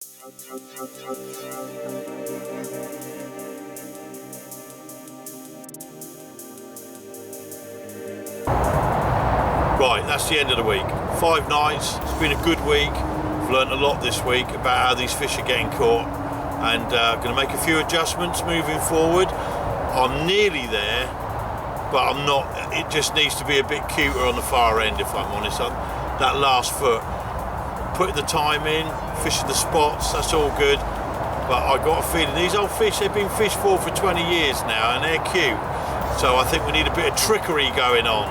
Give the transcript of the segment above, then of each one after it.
Right, that's the end of the week. 5 nights, it's been a good week. I've learnt a lot this week about how these fish are getting caught, and going to make a few adjustments moving forward. I'm nearly there, but I'm not. It just needs to be a bit cuter on the far end, if I'm honest. That last foot, putting the time in, fishing the spots, that's all good. But I got a feeling these old fish, they've been fished for 20 years now, and they're cute. So I think we need a bit of trickery going on.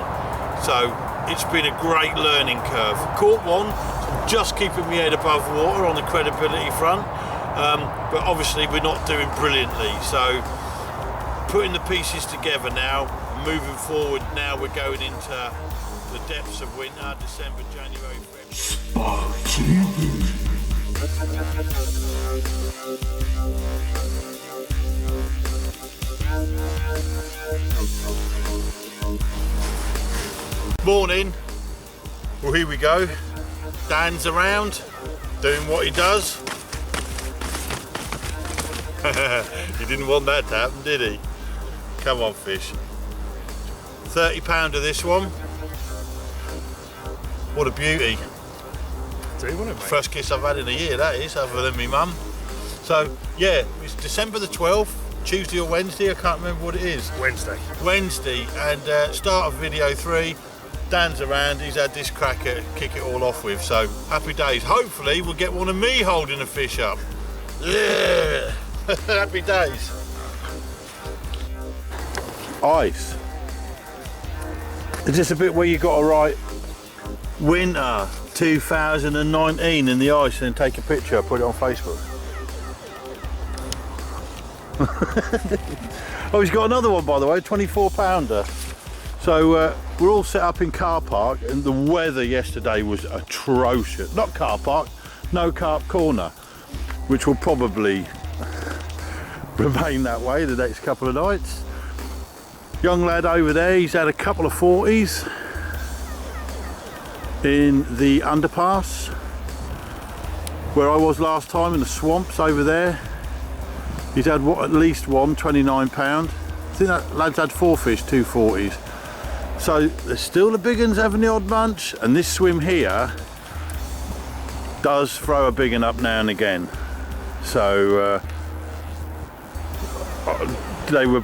So it's been a great learning curve. Caught one, just keeping my head above water on the credibility front. But obviously we're not doing brilliantly. So putting the pieces together now, moving forward now, we're going into the depths of winter, December, January, February. Morning. Well, here we go. Dan's around, doing what he does. He didn't want that to happen, did he? Come on, fish. 30 pounder this one. What a beauty. First kiss I've had in a year, that is, other than me mum. So, yeah, it's December the 12th, Tuesday or Wednesday, I can't remember what it is. Wednesday, and start of video 3. Dan's around, he's had this cracker to kick it all off with, so happy days. Hopefully we'll get one of me holding a fish up. Yeah, happy days. Ice. Is this a bit where you got to write winter 2019 in the ice and then take a picture, put it on Facebook? Oh, he's got another one, by the way, 24 pounder. So we're all set up in car park, and the weather yesterday was atrocious. Not car park, no carp corner, which will probably remain that way the next couple of nights. Young lad over there, he's had a couple of 40s in the underpass where I was last time, in the swamps over there. He's had at least one 29 pound. I think that lad's had 4 fish, 2 40s. So there's still the big uns having the odd bunch, and this swim here does throw a big un up now and again. So they were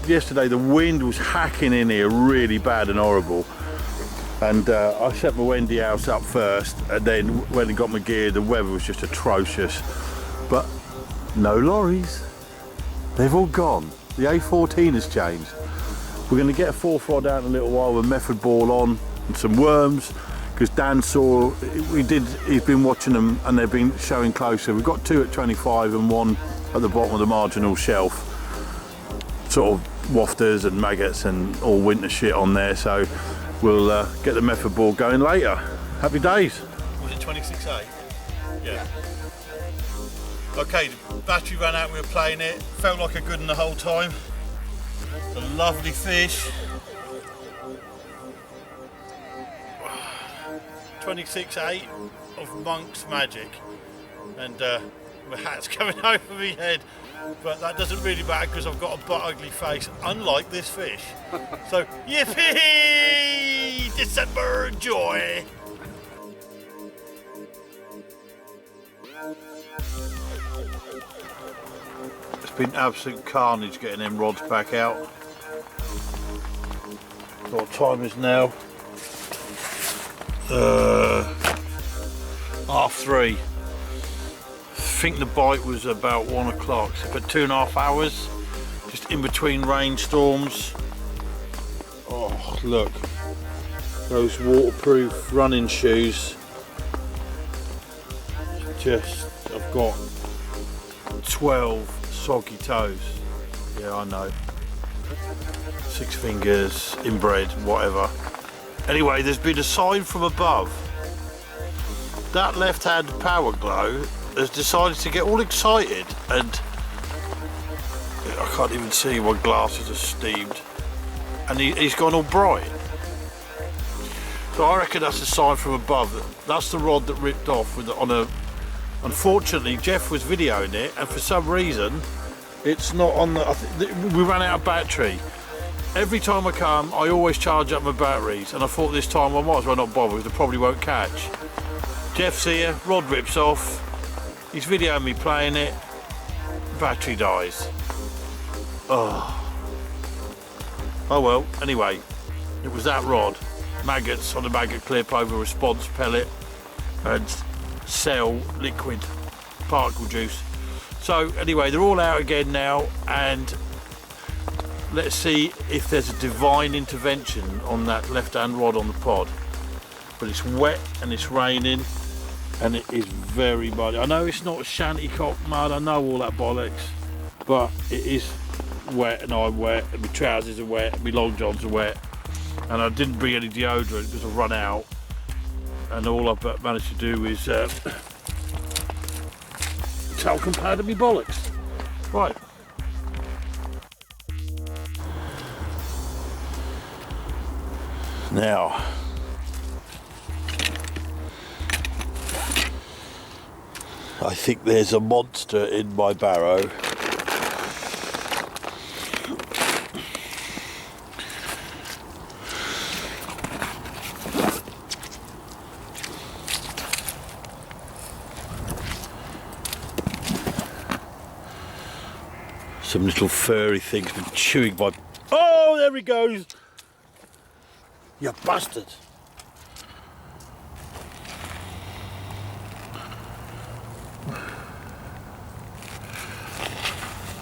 yesterday the wind was hacking in here really bad and horrible, and I set my Wendy house up first, and then when I got my gear the weather was just atrocious. But no lorries, they've all gone. The A14 has changed. We're going to get a 4-rod out in a little while with method ball on and some worms, because Dan saw, he's been watching them and they've been showing closer. We've got 2 at 25 and 1 at the bottom of the marginal shelf, sort of wafters and maggots and all winter shit on there, so we'll get the method ball going later. Happy days. Was it 26.8? Yeah. Okay, the battery ran out, we were playing it, felt like a good one the whole time. A lovely fish. 26.8 of Monk's Magic, and my hat's coming over my head, but that doesn't really matter because I've got a butt ugly face, unlike this fish. So yippee! December joy! It's been absolute carnage getting them rods back out. What time is now? 3:30. I think the bite was about 1 o'clock, so for 2.5 hours, just in between rainstorms. Oh, look, those waterproof running shoes. I've got 12 soggy toes. Yeah, I know. 6 fingers, inbred, whatever. Anyway, there's been a sign from above. That left-hand power glow has decided to get all excited, and I can't even see, my glasses are steamed, and he's gone all bright. So I reckon that's a sign from above. That's the rod that ripped off on a Unfortunately, Jeff was videoing it, and for some reason, it's not on the. We ran out of battery. Every time I come, I always charge up my batteries, and I thought this time I might as well not bother because I probably won't catch. Jeff's here, rod rips off, he's videoing me playing it, battery dies. Oh well, anyway, it was that rod. Maggots on the maggot clip over response pellet and cell liquid particle juice. So anyway, they're all out again now, and let's see if there's a divine intervention on that left-hand rod on the pod. But it's wet and it's raining and it is very muddy. I know it's not shantycock mud, I know all that bollocks, but it is wet and I'm wet and my trousers are wet and my long johns are wet, and I didn't bring any deodorant because I've run out, and all I've managed to do is talcum powder me bollocks. Right. Now, I think there's a monster in my barrow. Some little furry thing's been chewing my... Oh, there he goes! You bastard!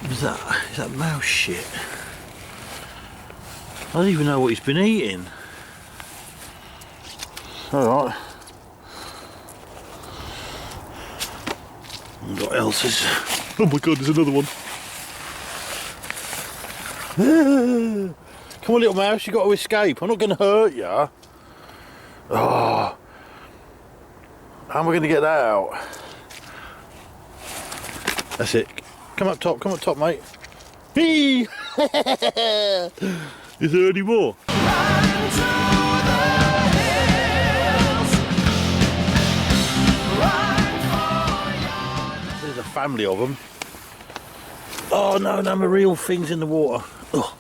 Is that mouse shit? I don't even know what he's been eating. Alright. What else is... Oh my god, there's another one. Come on, little mouse, you got to escape. I'm not going to hurt you. Oh. How am I going to get that out? That's it. Come up top, mate. Is there any more? There's a family of them. Oh no, my real thing's in the water. Oh.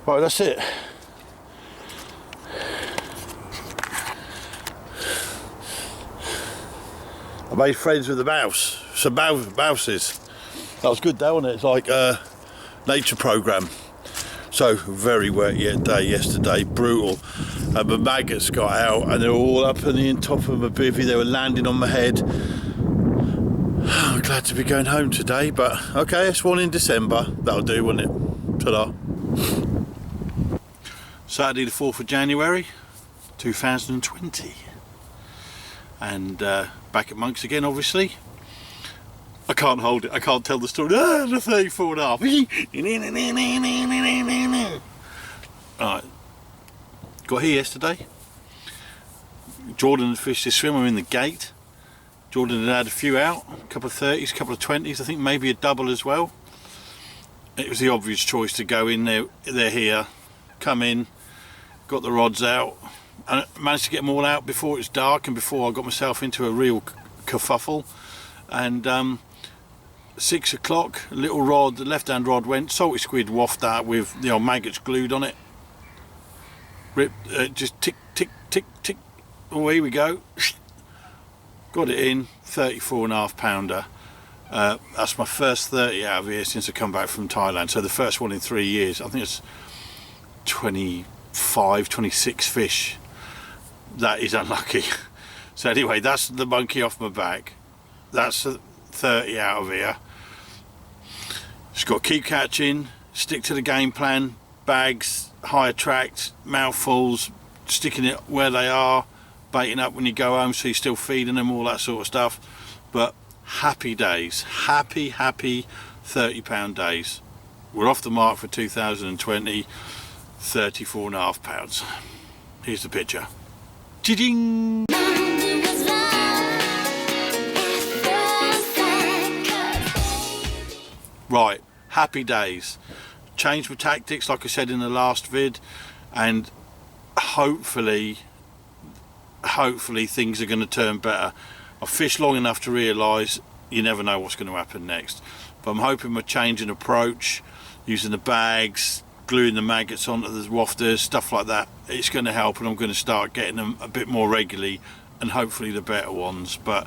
Right, that's it. I made friends with the mouse, some mouses. That was good though, wasn't it? It's like a nature programme. So, very wet day yesterday, brutal. And the maggots got out and they're all up on the top of my bivvy, they were landing on my head. I'm glad to be going home today, but okay, it's one in December. That'll do, won't it? Ta-da. Saturday the 4th of January 2020, and back at Monks again, obviously. I can't hold it, I can't tell the story. The 34 and a half. Alright, got here yesterday. Jordan had fished his swim, I'm in the gate. Jordan had a few out, a couple of 30s, a couple of 20s, I think maybe a double as well. It was the obvious choice to go in there. They're here, come in, got the rods out, and I managed to get them all out before it was dark and before I got myself into a real kerfuffle. And 6 o'clock, a little rod, the left hand rod went, salty squid waft out with the old maggots glued on it. Rip, just tick, tick, tick, tick. Away we go. Got it in, 34.5 pounder. That's my first 30 out of here since I come back from Thailand. So the first one in 3 years. I think it's 25, 26 fish. That is unlucky. So anyway, that's the monkey off my back. That's 30 out of here. Just got to keep catching, stick to the game plan, bags, high attract, mouthfuls, sticking it where they are, baiting up when you go home so you're still feeding them, all that sort of stuff. But happy days, happy 30-pound days. We're off the mark for 2020, 34.5 pounds. Here's the picture. Ching! Right, happy days. Changed my tactics, like I said in the last vid. and hopefully things are going to turn better. I've fished long enough to realise you never know what's going to happen next, but I'm hoping with change in approach, using the bags, gluing the maggots onto the wafters, stuff like that, it's going to help, and I'm going to start getting them a bit more regularly, and hopefully the better ones. But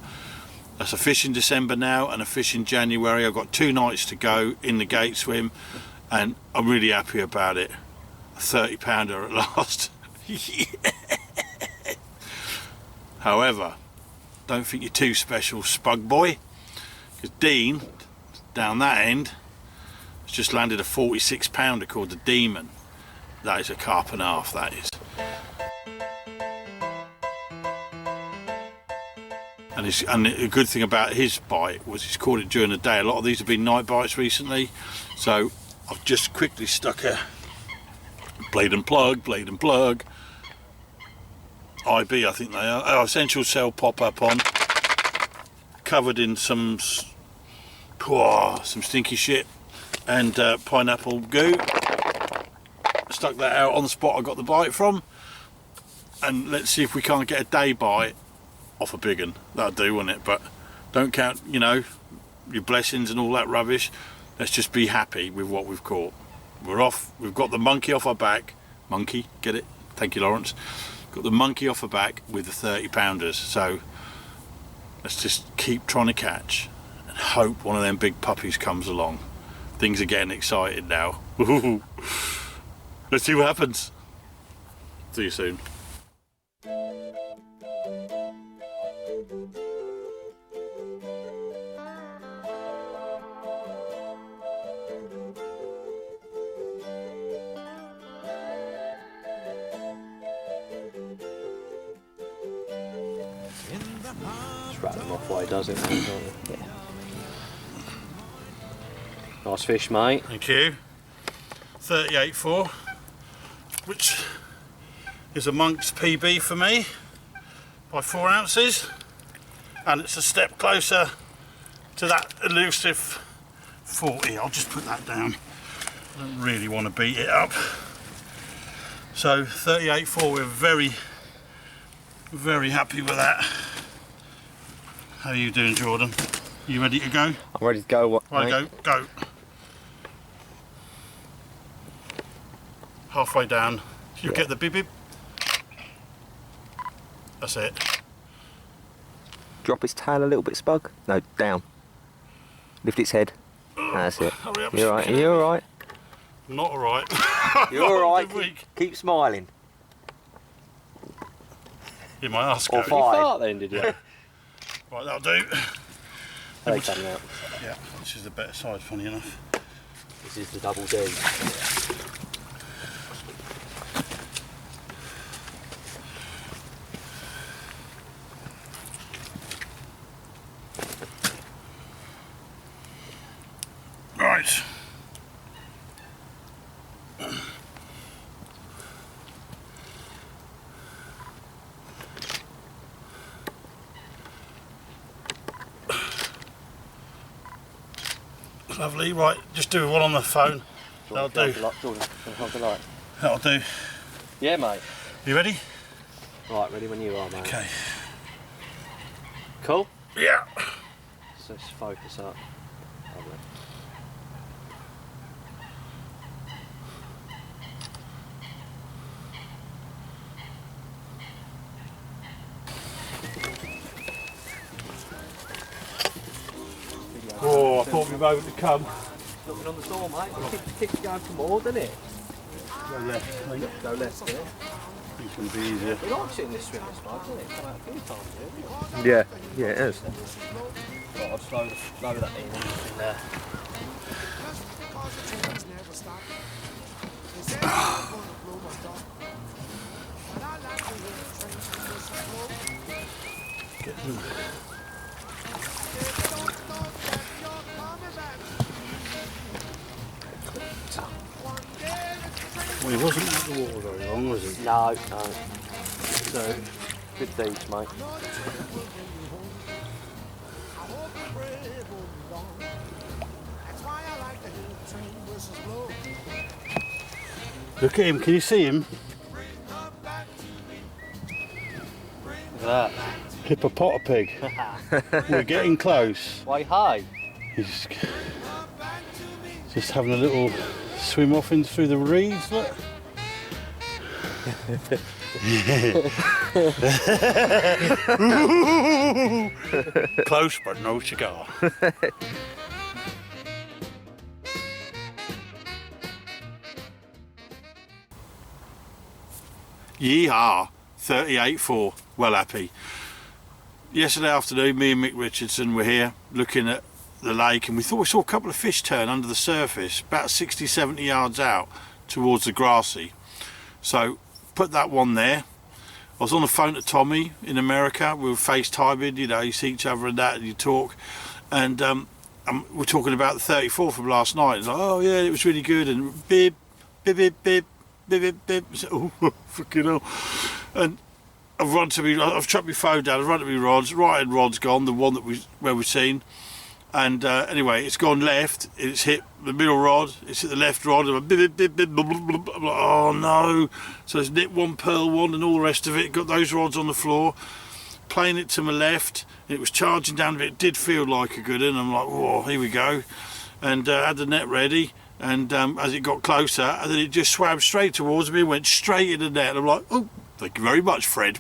that's a fish in December now and a fish in January. I've got 2 nights to go in the gate swim, and I'm really happy about it. A 30 pounder at last. However, don't think you're too special, Spug boy, because Dean down that end has just landed a 46 pounder called the Demon. That is a carp and a half, that is. And the good thing about his bite was he's caught it during the day. A lot of these have been night bites recently, so I've just quickly stuck a blade and plug, IB I think they are, essential cell pop-up on, covered in some stinky shit and pineapple goo. Stuck that out on the spot I got the bite from, and let's see if we can't get a day bite off a big one. That'll do, won't it? But don't count, you know, your blessings and all that rubbish. Let's just be happy with what we've caught. We're off. We've got the monkey off our back. Monkey, get it? Thank you, Lawrence. Got the monkey off her back with the 30 pounders, so let's just keep trying to catch and hope one of them big puppies comes along. Things are getting excited now. Let's see what happens. See you soon. Wrap them off while he does it. Yeah. Nice fish, mate. Thank you. 38.4, which is a Monk's PB for me by 4 ounces, and it's a step closer to that elusive 40. I'll just put that down. I don't really want to beat it up. So 38.4, we're very, very happy with that. How are you doing, Jordan? You ready to go? I'm ready to go. What? Right, go. Halfway down, you get the bib bib. That's it. Drop its tail a little bit, Spug. No, down. Lift its head. That's it. Hurry up. You're alright. You're alright. I'm not alright. You're alright. Keep smiling. In my ass. Or go. 5. You fart then, did you? Right, that'll do. They come out. Yeah, this is the better side, funny enough. This is the double D. Right. Lovely, right, just do one on the phone. That'll do. That'll do. Yeah, mate. You ready? Right, ready when you are, mate. Okay. Cool? Yeah. So let's focus up. Lovely. Oh, I thought we were about to come. Looking on the door, mate. Keep going for more, doesn't it? Go left, I think. Go left, yeah. I think it's going to be easier. We like seeing this swim, Spud, doesn't it? Come out a few times, Yeah, yeah, it is. Right, I'll slow that in there. Well, he wasn't at the water very long, was he? No, no. So, good deeds, mate. Look at him, can you see him? at that. Hippopotapig. We're getting close. Why hi? He's just having a little swim off in through the reeds, look. Close but no cigar. Yeehaw, 38.4, well happy. Yesterday afternoon, me and Mick Richardson were here looking at the lake, and we thought we saw a couple of fish turn under the surface, about 60, 70 yards out towards the grassy. So put that one there. I was on the phone to Tommy in America. We were FaceTiming, you know, you see each other and that, and you talk. And we're talking about the 34 from last night. It's like, oh yeah, it was really good. And bib, bib, bib, bib, bib, bib, bib. Oh, fucking hell. And I've chucked my phone down, I've run to my rods. Right-hand rod's gone, the one that where we've seen. And anyway, it's gone left, it's hit the middle rod, it's hit the left rod, and bib, bib, bib, bib, bib, bib. I'm like, oh no. So it's nipped one, pearl one, and all the rest of it. Got those rods on the floor, playing it to my left, and it was charging down a bit. It did feel like a good one. I'm like, whoa, here we go. And had the net ready, and as it got closer, and then it just swam straight towards me and went straight in the net. And I'm like, oh, thank you very much, Fred.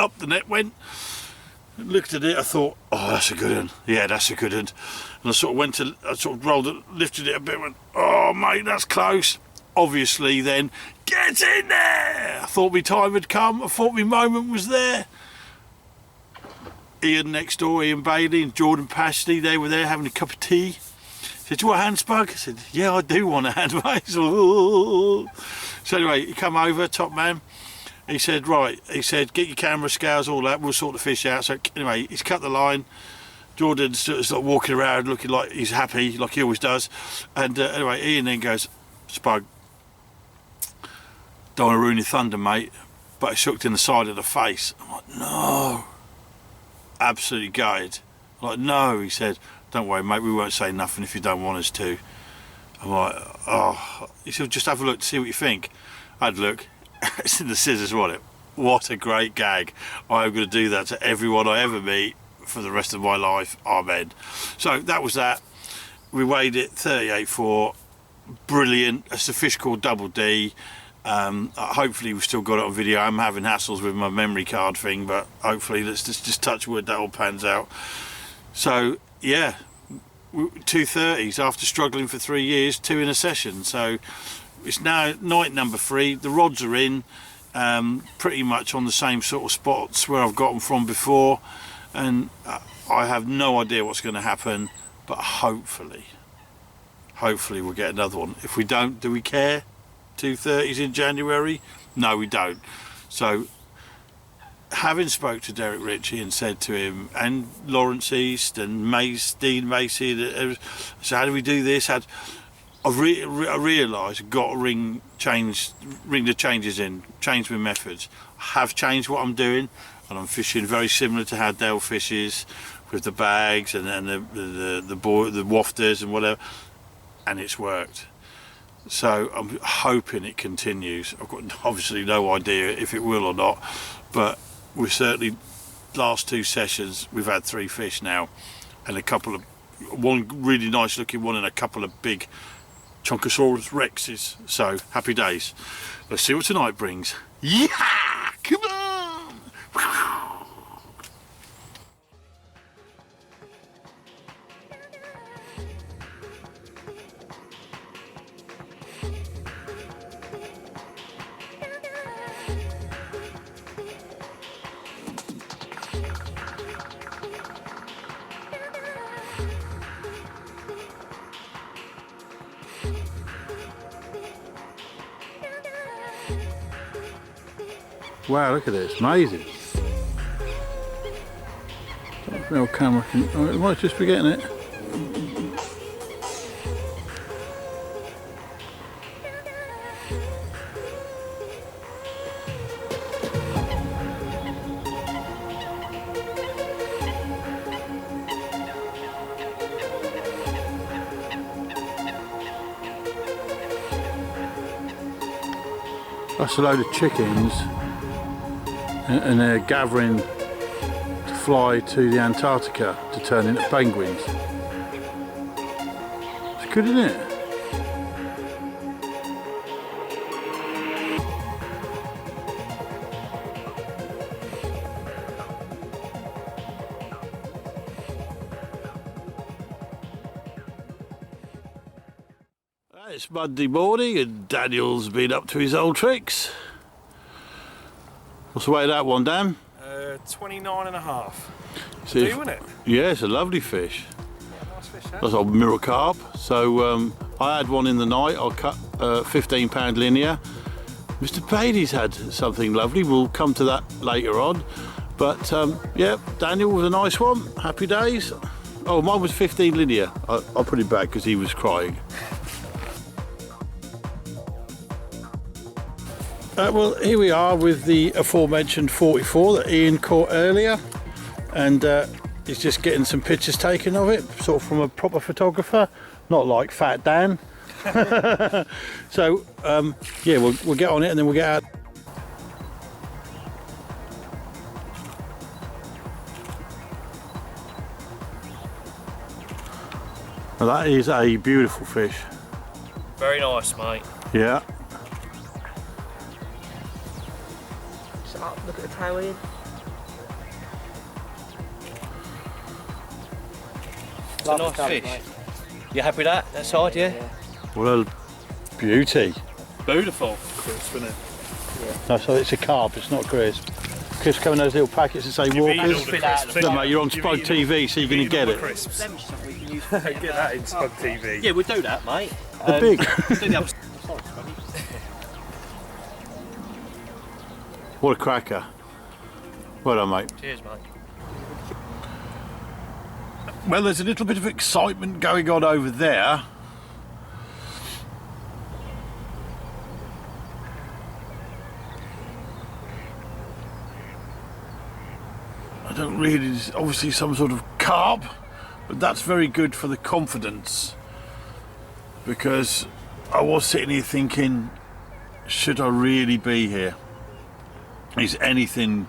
Up the net went. Looked at it, I thought, oh, that's a good one. Yeah, that's a good one. And I sort of rolled it, lifted it a bit, and went, oh, mate, that's close. Obviously, then, get in there! I thought my time had come. I thought my moment was there. Ian next door, Ian Bailey and Jordan Pashley, they were there having a cup of tea. He said, do you want a hand, Spug? I said, yeah, I do want a hand, mate. So anyway, he come over, top man. He said, right, he said, get your camera, scales, all that, we'll sort the fish out. So anyway, he's cut the line. Jordan's sort of walking around looking like he's happy, like he always does. And anyway, Ian then goes, Spug, don't want to ruin your thunder, mate, but it's hooked in the side of the face. I'm like, no. Absolutely gutted. I'm like, no, he said, don't worry, mate, we won't say nothing if you don't want us to. I'm like, oh. He said, just have a look to see what you think. I'd look. It's in the scissors, wasn't it? What a great gag. I'm going to do that to everyone I ever meet for the rest of my life. Amen. So that was that. We weighed it 38.4. Brilliant. It's a fish called Double D. Hopefully we've still got it on video. I'm having hassles with my memory card thing, but hopefully let's just touch wood that all pans out. So yeah, 230s after struggling for 3 years, 2 in a session. So it's now night number 3. The rods are in, pretty much on the same sort of spots where I've got them from before, and I have no idea what's going to happen, but hopefully we'll get another one. If we don't, do we care? 230s in January? No, we don't. So having spoke to Derek Ritchie and said to him, and Lawrence East and Dean Macy, so how do we do this? I realised I've got to ring the changes in, change my methods. I have changed what I'm doing, and I'm fishing very similar to how Dale fishes, with the bags and the wafters and whatever, and it's worked. So I'm hoping it continues. I've got obviously no idea if it will or not, but we've certainly, last 2 sessions we've had 3 fish now, and one really nice looking one and a couple of big Chunkosaurus Rexes. So happy days. Let's see what tonight brings. Yeah, come on. Wow, look at this, amazing. The old camera can, oh, it might just be getting it. That's a load of chickens, and they're gathering fly to the Antarctica to turn into penguins. It's good, isn't it? It's Monday morning and Daniel's been up to his old tricks. What's the weight of that one, Dan? 29.5. See, isn't it? Yeah, it's a lovely fish. Yeah, nice fish, huh? That's old mirror carp. So I had one in the night. I cut 15-pound linear. Mr. Patey's had something lovely. We'll come to that later on. But yeah, Daniel was a nice one. Happy days. Oh, mine was 15 linear. I'll put it back because he was crying. Well, here we are with the aforementioned 44 that Ian caught earlier, and he's just getting some pictures taken of it, sort of from a proper photographer, not like Fat Dan. So yeah, we'll get on it and then we'll get out. Now that is a beautiful fish. Very nice, mate. Yeah. Look at the tail, Ian. It's a nice fish. Mate. You happy with that? That side, yeah? What a beauty. Beautiful. Crisp, isn't it? Yeah. No, so it's a carp, it's not crisp. Crisp come in those little packets that say Walkers. No, mate, you're on Spug TV, so you're going to get it. Crisps. Get that in Spug TV. Yeah, we'll do that, mate. They're big. Do the other What a cracker. Well done, mate. Cheers, mate. Well, there's a little bit of excitement going on over there. I don't really, it's obviously some sort of carp, but that's very good for the confidence, because I was sitting here thinking, should I really be here? Is anything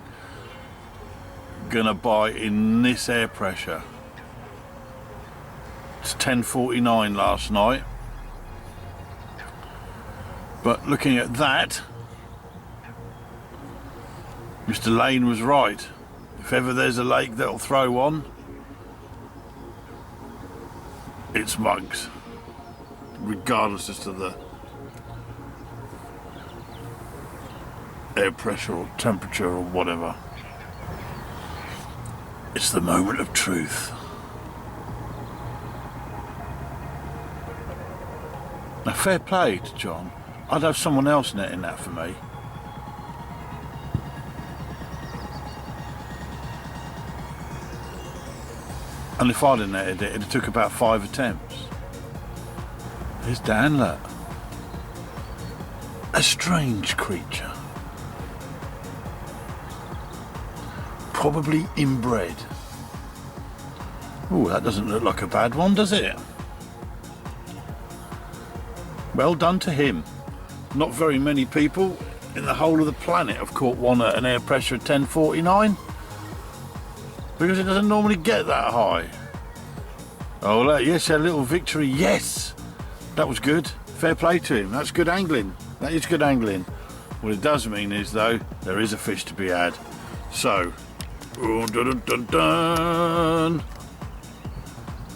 gonna bite in this air pressure? It's 10:49 last night, but looking at that, Mr. Lane was right. If ever there's a lake that'll throw on, it's mugs, regardless as to the air pressure or temperature or whatever. It's the moment of truth. Now, fair play to John. I'd have someone else netting that for me. And if I'd have netted it, it took about 5 attempts. Here's Dan, look. A strange creature. Probably inbred. Oh, that doesn't look like a bad one, does it? Well done to him. Not very many people in the whole of the planet have caught one at an air pressure of 1049, because it doesn't normally get that high. Oh, yes, a little victory. Yes, that was good. Fair play to him. That's good angling. That is good angling. What it does mean is, though, there is a fish to be had. So, oh, dun, dun, dun, dun.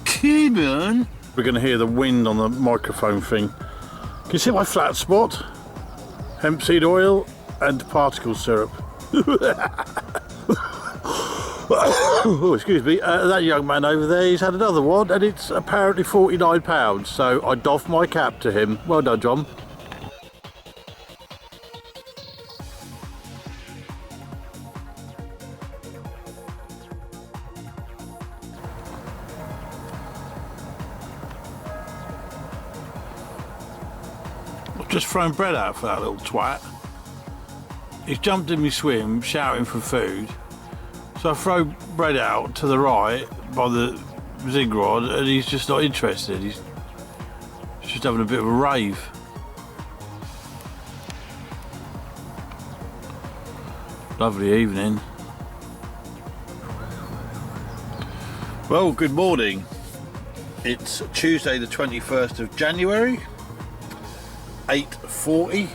Come on. We're going to hear the wind on the microphone thing. Can you see my flat spot? Hemp seed oil and particle syrup. Oh, excuse me. That young man over there, he's had another one, and it's apparently 49 pounds. So I doff my cap to him. Well done, John. Just thrown bread out for that little twat. He's jumped in my swim, shouting for food. So I throw bread out to the right by the zig rod, and he's just not interested. He's just having a bit of a rave. Lovely evening. Well, good morning. It's Tuesday the 21st of January, 8:40.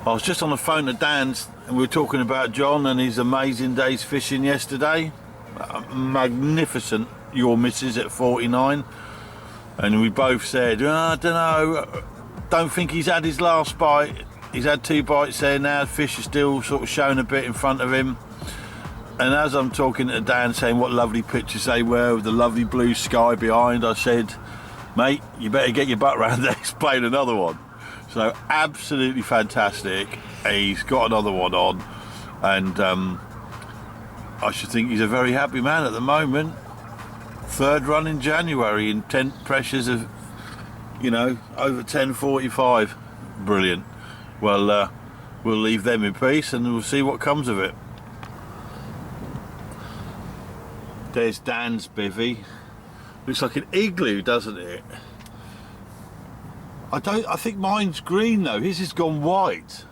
I was just on the phone to Dan's and we were talking about John and his amazing day's fishing yesterday. Magnificent, your missus at 49. And we both said, I don't know, don't think he's had his last bite. He's had 2 bites there now, the fish is still sort of showing a bit in front of him. And as I'm talking to Dan saying what lovely pictures they were with the lovely blue sky behind, I said, mate, you better get your butt round there, explain another one. So absolutely fantastic. He's got another one on, and I should think he's a very happy man at the moment. 3rd run in January in tent pressures of, you know, over 10:45. Brilliant. Well, we'll leave them in peace and we'll see what comes of it. There's Dan's bivvy. Looks like an igloo, doesn't it? I think mine's green though. His has gone white.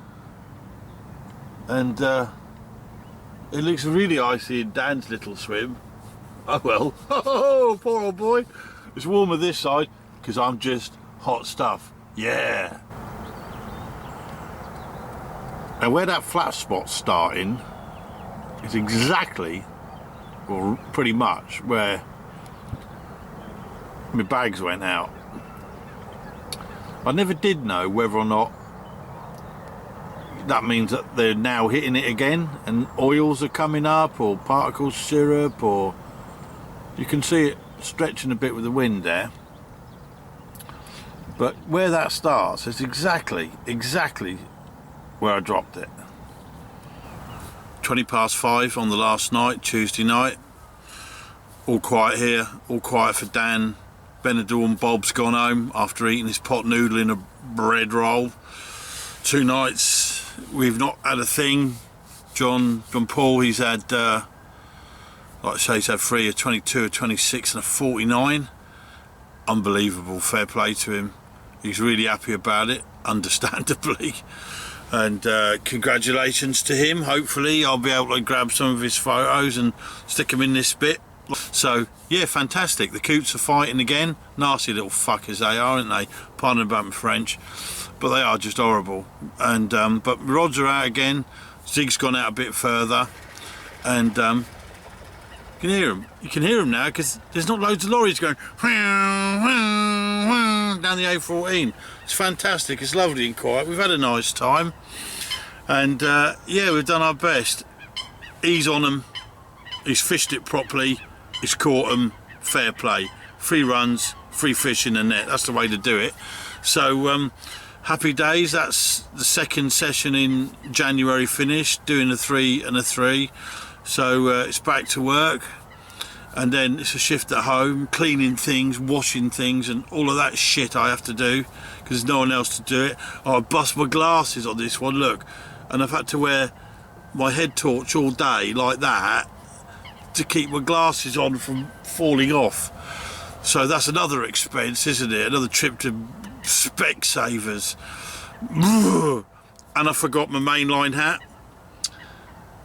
And it looks really icy in Dan's little swim. Oh well. Oh, poor old boy. It's warmer this side because I'm just hot stuff. Yeah. And where that flat spot's starting is exactly, or pretty much, where my bags went out. I never did know whether or not that means that they're now hitting it again and oils are coming up, or particle syrup, or you can see it stretching a bit with the wind there. But where that starts is exactly where I dropped it. 5:20 on the last night, Tuesday night. All quiet here, all quiet for Dan. Benadryl and Bob's gone home after eating his pot noodle in a bread roll. 2 nights we've not had a thing. John Paul, he's had, like I say, he's had 3, a 22, a 26 and a 49. Unbelievable, fair play to him. He's really happy about it, understandably. And congratulations to him. Hopefully I'll be able to grab some of his photos and stick them in this bit. So yeah, fantastic. The coots are fighting again. Nasty little fuckers they are, aren't they? Pardon about my French, but they are just horrible. And but rods are out again. Zig's gone out a bit further, and you can hear them. You can hear them now because there's not loads of lorries going down the A14. It's fantastic. It's lovely and quiet. We've had a nice time, and yeah, we've done our best. He's on them. He's fished it properly. He's caught them. Fair play. 3 runs, 3 fish in the net. That's the way to do it. So happy days. That's the 2nd session in January finished, doing a 3 and a 3. So it's back to work, and then it's a shift at home, cleaning things, washing things, and all of that shit I have to do because there's no one else to do it. Oh, I bust my glasses on this one, look, and I've had to wear my head torch all day like that to keep my glasses on from falling off. So that's another expense, isn't it? Another trip to Specsavers. And I forgot my mainline hat.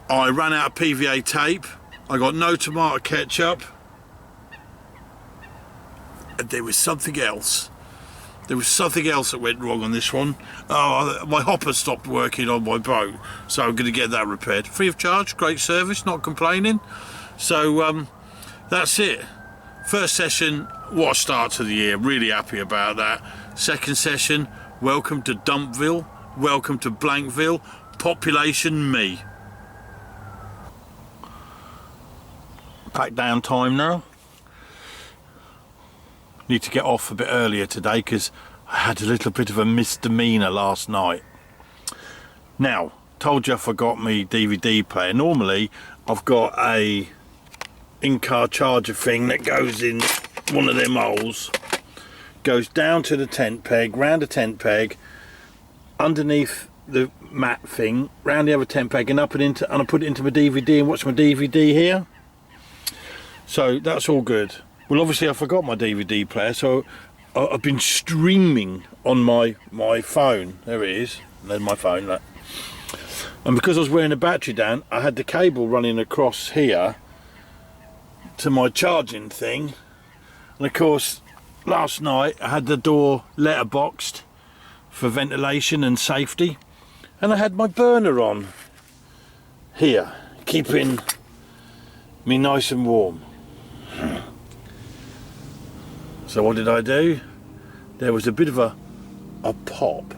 I ran out of PVA tape. I got no tomato ketchup. And there was something else. There was something else that went wrong on this one. Oh, my hopper stopped working on my boat, so I'm going to get that repaired. Free of charge, great service, not complaining. So that's it. 1st session, what a start to the year. Really happy about that. 2nd session, welcome to Dumpville, welcome to Blankville, population me. Pack down time now. Need to get off a bit earlier today because I had a little bit of a misdemeanor last night. Now, told you I forgot my DVD player. Normally I've got a in-car charger thing that goes in one of them holes, goes down to the tent peg, round the tent peg, underneath the mat thing, round the other tent peg, and up and into, and I put it into my DVD and watch my DVD here. So that's all good. Well, obviously I forgot my DVD player, so I've been streaming on my phone. There it is. There's my phone. Look. And because I was wearing a battery down, I had the cable running across here to my charging thing, and of course last night I had the door letterboxed for ventilation and safety, and I had my burner on here, keeping me nice and warm. So what did I do? There was a bit of a pop,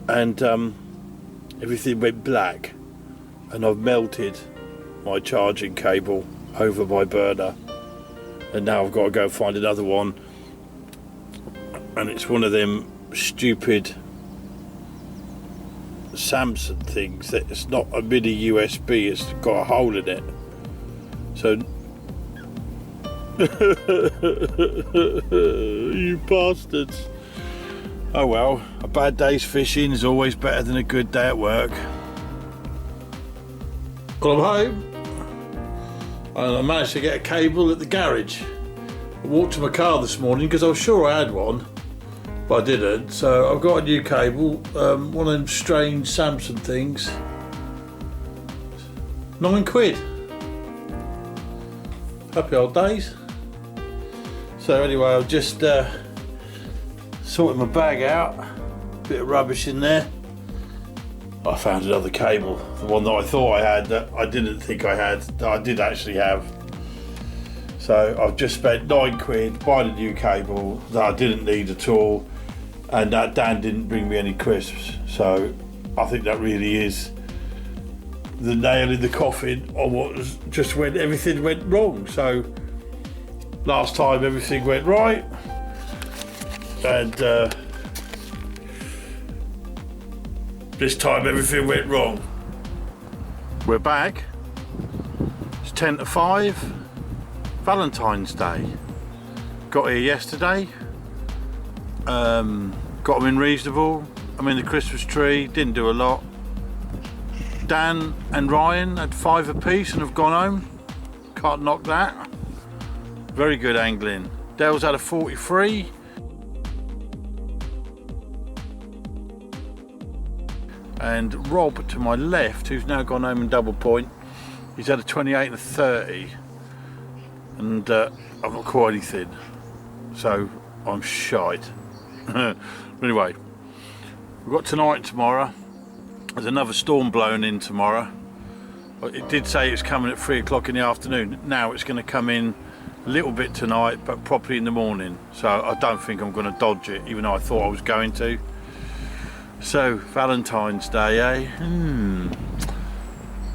and everything went black, and I've melted my charging cable over my burner, and now I've got to go find another one, and it's one of them stupid Samsung things that it's not a mini USB, it's got a hole in it. So you bastards. Oh well, a bad day's fishing is always better than a good day at work. Well, I'm home, and I managed to get a cable at the garage. I walked to my car this morning because I was sure I had one, but I didn't. So I've got a new cable, one of them strange Samsung things. £9. Happy old days. So anyway, I'll just sorted my bag out, bit of rubbish in there. I found another cable, the one that I thought I had that I didn't think I had, that I did actually have. So I've just spent £9 buying a new cable that I didn't need at all, and that Dan didn't bring me any crisps. So I think that really is the nail in the coffin on what was just when everything went wrong. So last time everything went right, and this time everything went wrong. We're back. It's 10 to 5, Valentine's Day. Got here yesterday, got them in reasonable. I'm in the Christmas tree, didn't do a lot. Dan and Ryan had 5 apiece and have gone home. Can't knock that. Very good angling. Dale's had a 43. And Rob to my left, who's now gone home in double point, he's had a 28 and a 30. And I've not caught anything. So I'm shite. Anyway, we've got tonight and tomorrow. There's another storm blowing in tomorrow. It did say it's coming at 3 o'clock in the afternoon. Now it's going to come in a little bit tonight, but properly in the morning. So I don't think I'm going to dodge it, even though I thought I was going to. So Valentine's Day, eh?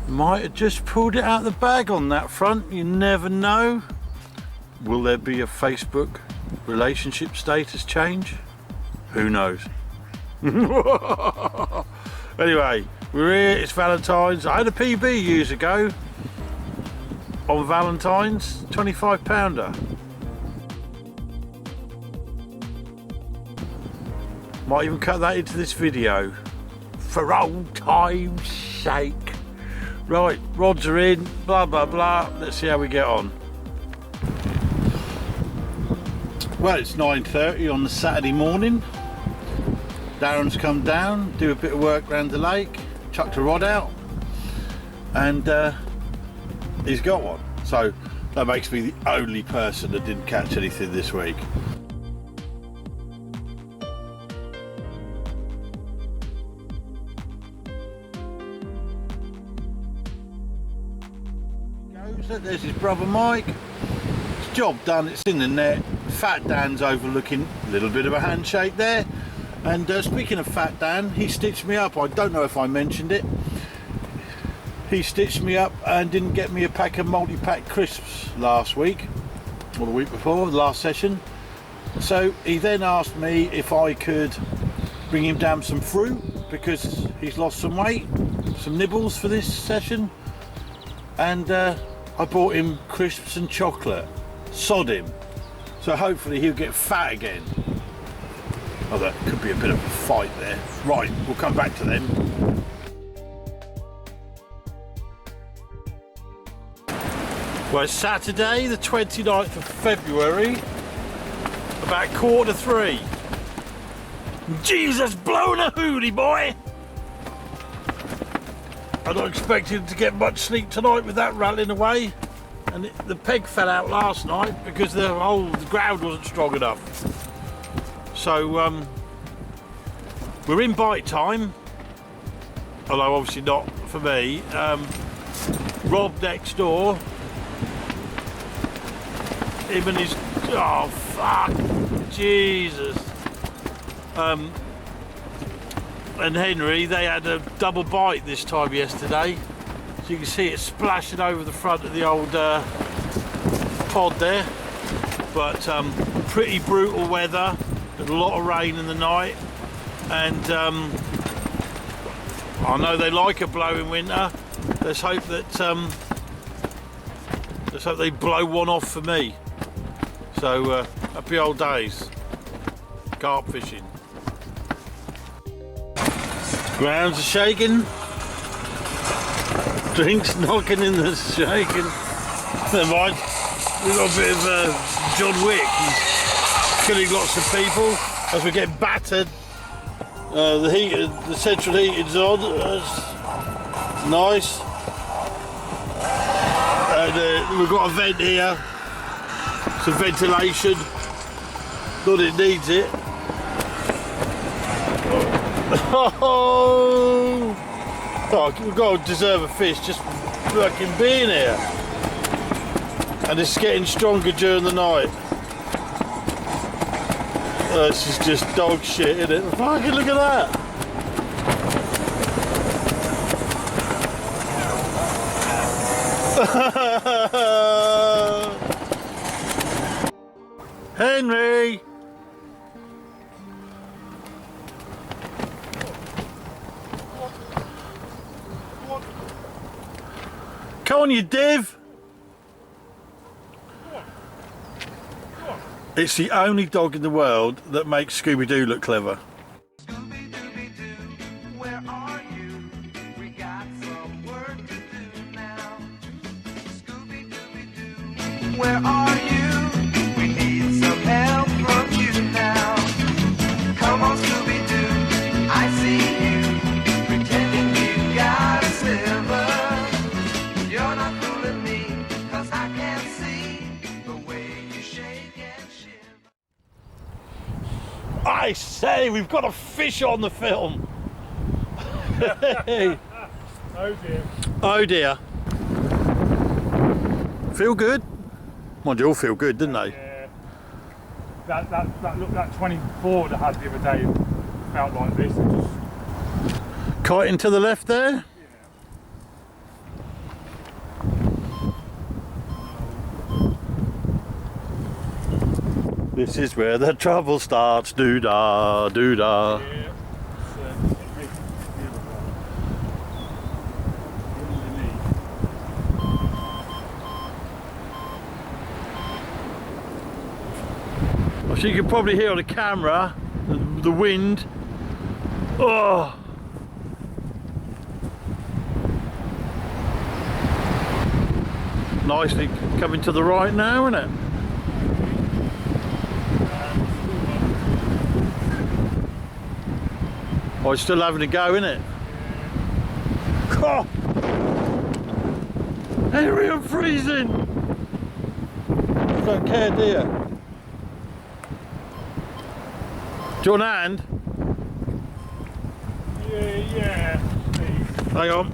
Might have just pulled it out of the bag on that front. You never know. Will there be a Facebook relationship status change? Who knows? Anyway, we're here, it's Valentine's. I had a PB years ago on Valentine's, 25 pounder. Might even cut that into this video for old time's sake. Right, rods are in, blah blah blah. Let's see how we get on. Well, it's 9:30 on the Saturday morning. Darren's come down, do a bit of work around the lake, chucked a rod out, and he's got one. So that makes me the only person that didn't catch anything this week. There's his brother Mike. It's job done, it's in the net. Fat Dan's overlooking, a little bit of a handshake there. And speaking of Fat Dan, he stitched me up. I don't know if I mentioned it. He stitched me up and didn't get me a pack of multi-pack crisps last week, or the week before, the last session. So he then asked me if I could bring him down some fruit, because he's lost some weight, some nibbles for this session. And I bought him crisps and chocolate. Sod him. So hopefully he'll get fat again. Oh, that could be a bit of a fight there. Right, we'll come back to them. Well, it's Saturday, the 29th of February, about 2:45. Jesus, blowing a hoolie, boy! I'm not expecting to get much sleep tonight with that rattling away. and the peg fell out last night because the ground wasn't strong enough. So we're in bite time, although obviously not for me. Rob next door, him and his, oh fuck, Jesus. And Henry, they had a double bite this time yesterday. So you can see it splashing over the front of the old pod there. But pretty brutal weather, a lot of rain in the night. And I know they like a blowing winter. Let's hope that they blow one off for me. So happy old days, carp fishing. Grounds are shaking, drinks knocking in the shaking. Never mind, we've got a bit of John Wick. He's killing lots of people as we get battered. The central heating's on. That's nice. And we've got a vent here, some ventilation. Not it needs it. Oh, we've got to deserve a fish just fucking being here. And it's getting stronger during the night. This is just dog shit, isn't it? Fucking look at that. Henry! Come on, you div! It's the only dog in the world that makes Scooby-Doo look clever. Scooby-Dooby-Doo, where are you? We got some work to do now. Scooby-Dooby-Doo, where are you? We need some help from you now. Come on, Scooby-Doo, I see you, pretending you got a sliver. You're not fooling me, 'cause I can't see the way you shake and shiver. I say, we've got a fish on the film. Hey. Oh dear. Oh dear. Feel good? Mind you, all feel good, didn't they? Yeah. That 24 that I had the other day felt like this. It just, Kiting to the left there. This is where the trouble starts. Doo-dah, doo-dah. yeah. It makes it feel Well, so you can probably hear on the camera the wind. Oh. Nicely coming to the right now, isn't it? Oh, it's still having a go, isn't it? Oh. Henry, I'm freezing! I don't care, do you? Do you want a hand? yeah, please. Hang on.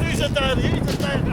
He's a daddy, he's a daddy.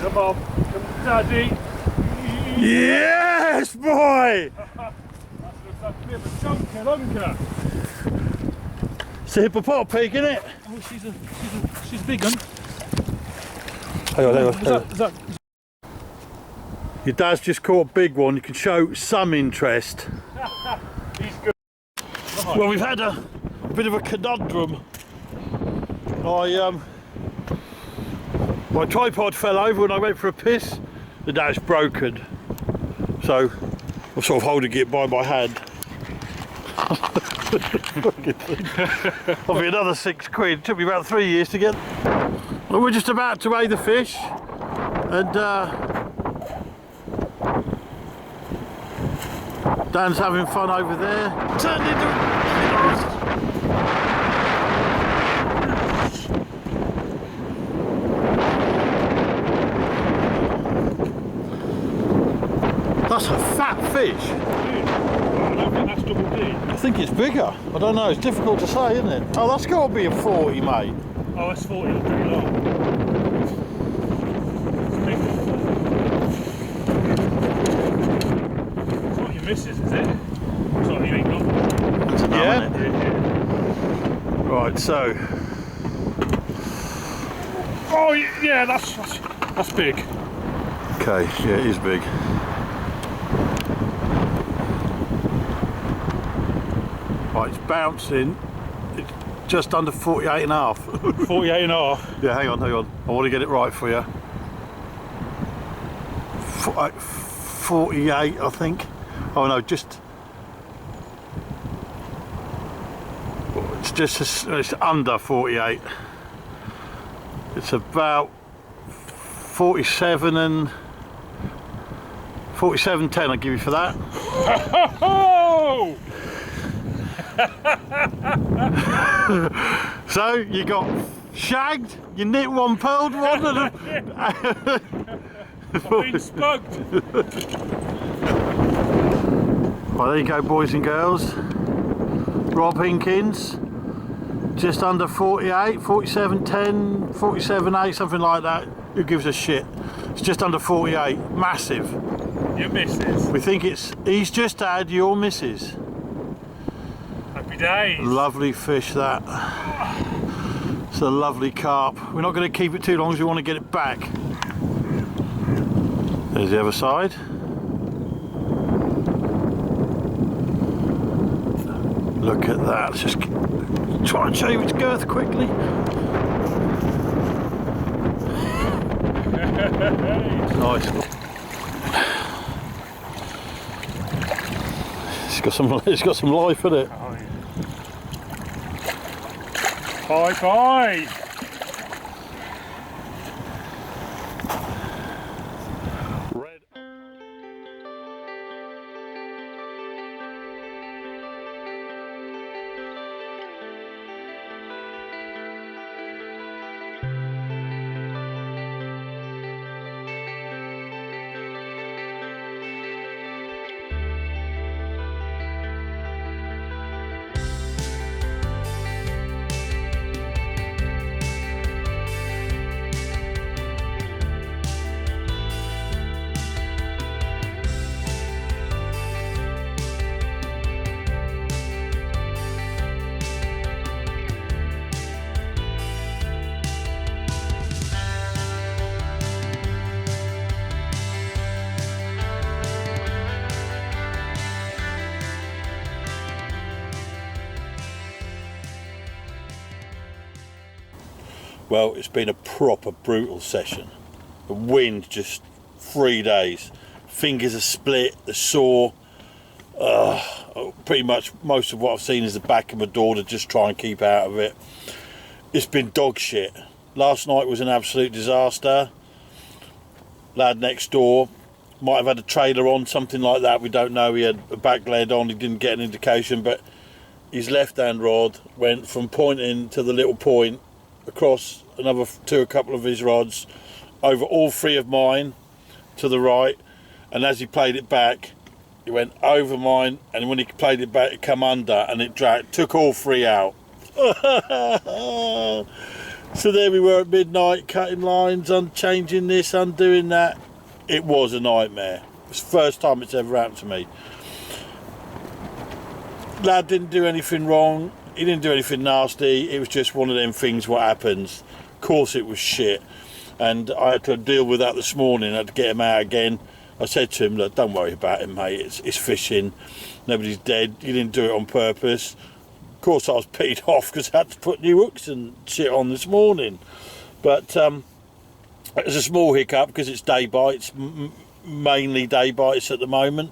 Come on, come Daddy. Yes, boy! That looks like a bit of a chunker, lunker. It's a hippopotami, isn't it? Oh, she's a big one. Hang on, hang on. Is that Your dad's just caught a big one. You can show some interest. he's good. Well, we've had a bit of a conundrum. My tripod fell over when I went for a piss. The dad's broken. So I'm sort of holding it by my hand. I'll be another £6. It took me about 3 years to get. Well, we're just about to weigh the fish, and Dan's having fun over there. Turned into. That's a fat fish. I don't think that's double D. I think it's bigger. I don't know. It's difficult to say, isn't it? Oh, that's got to be a 40, mate. Oh, that's 40, that's pretty long. It's not your missus, is it? It's not you ain't got one. That's enough, Yeah? isn't it? Right, so Oh, yeah, that's big. okay, yeah, it is big. Right, it's bouncing. It's just under 48 and a half. 48 and a half. Yeah, hang on. I want to get it right for you. 48, I think. Oh no, it's under 48. It's about 47 and 47.10. I'll give you for that. Oh! So you got shagged, you knit one, pearled one, and I've been spugged. well, there you go, boys and girls. Rob Hinkins, just under 48, 47.10, 47.8, something like that. Who gives a shit? It's just under 48, massive. Your missus. We think he's just had your missus. Happy days. Lovely fish, that. It's a lovely carp. We're not going to keep it too long because we want to get it back. There's the other side. Look at that. Let's just try and show you its girth quickly. Nice. It's got some life in it. Bye bye. Well, it's been a proper brutal session. The wind just 3 days. Fingers are split, they're sore. Pretty much most of what I've seen is the back of my door to just try and keep out of it. It's been dog shit. Last night was an absolute disaster. Lad next door might have had a trailer on, something like that, we don't know. He had a back lead on, he didn't get an indication, but his left hand rod went from pointing to the little point across another to a couple of his rods, over all 3 of mine to the right, and as he played it back, it went over mine, and when he played it back, it come under, and it took all 3 out. So there we were at midnight, cutting lines, unchanging this, undoing that. It was a nightmare. It's the first time it's ever happened to me. Lad didn't do anything wrong. He didn't do anything nasty. It was just one of them things what happens. Of course it was shit. And I had to deal with that this morning. I had to get him out again. I said to him, look, don't worry about him, mate. It's fishing. Nobody's dead. You didn't do it on purpose. Of course I was peed off because I had to put new hooks and shit on this morning. But it's a small hiccup because it's day bites, mainly day bites at the moment.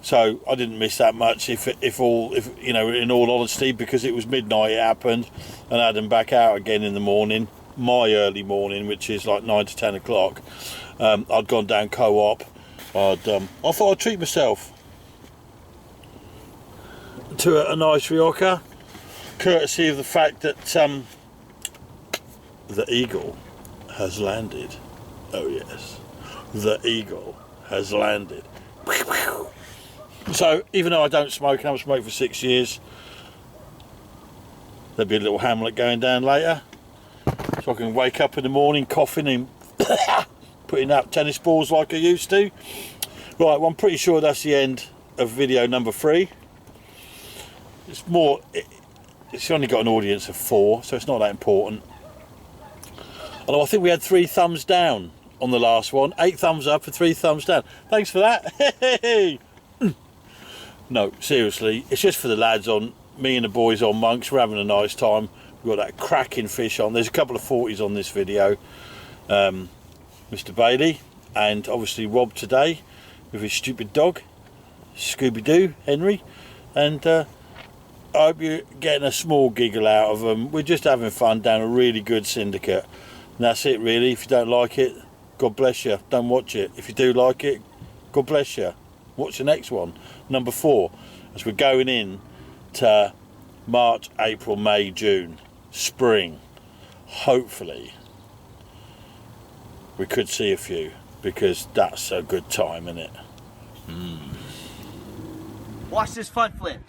So I didn't miss that much, if you know, in all honesty, because it was midnight it happened, and I had them back out again in the morning, my early morning, which is like 9 to 10 o'clock. I'd gone down co-op. I thought I'd treat myself to a nice rioja, courtesy of the fact that the eagle has landed. Oh yes, the eagle has landed. So even though I don't smoke, and I haven't smoked for 6 years, there'll be a little Hamlet going down later, so I can wake up in the morning coughing and putting out tennis balls like I used to. Right, well, I'm pretty sure that's the end of video number 3. It's only got an audience of 4, so it's not that important. Although I think we had 3 thumbs down on the last one. 8 thumbs up and 3 thumbs down. Thanks for that. Hey. No, seriously, it's just for the lads on, me and the boys on Monks. We're having a nice time. We've got that cracking fish on. There's a couple of 40s on this video. Mr. Bailey, and obviously Rob today with his stupid dog, Scooby-Doo, Henry. And I hope you're getting a small giggle out of them. We're just having fun down a really good syndicate. And that's it really. If you don't like it, God bless you, don't watch it. If you do like it, God bless you, watch the next one, number 4, as we're going in to March, April, May, June, spring. Hopefully we could see a few, because that's a good time, isn't it? Watch this front flip.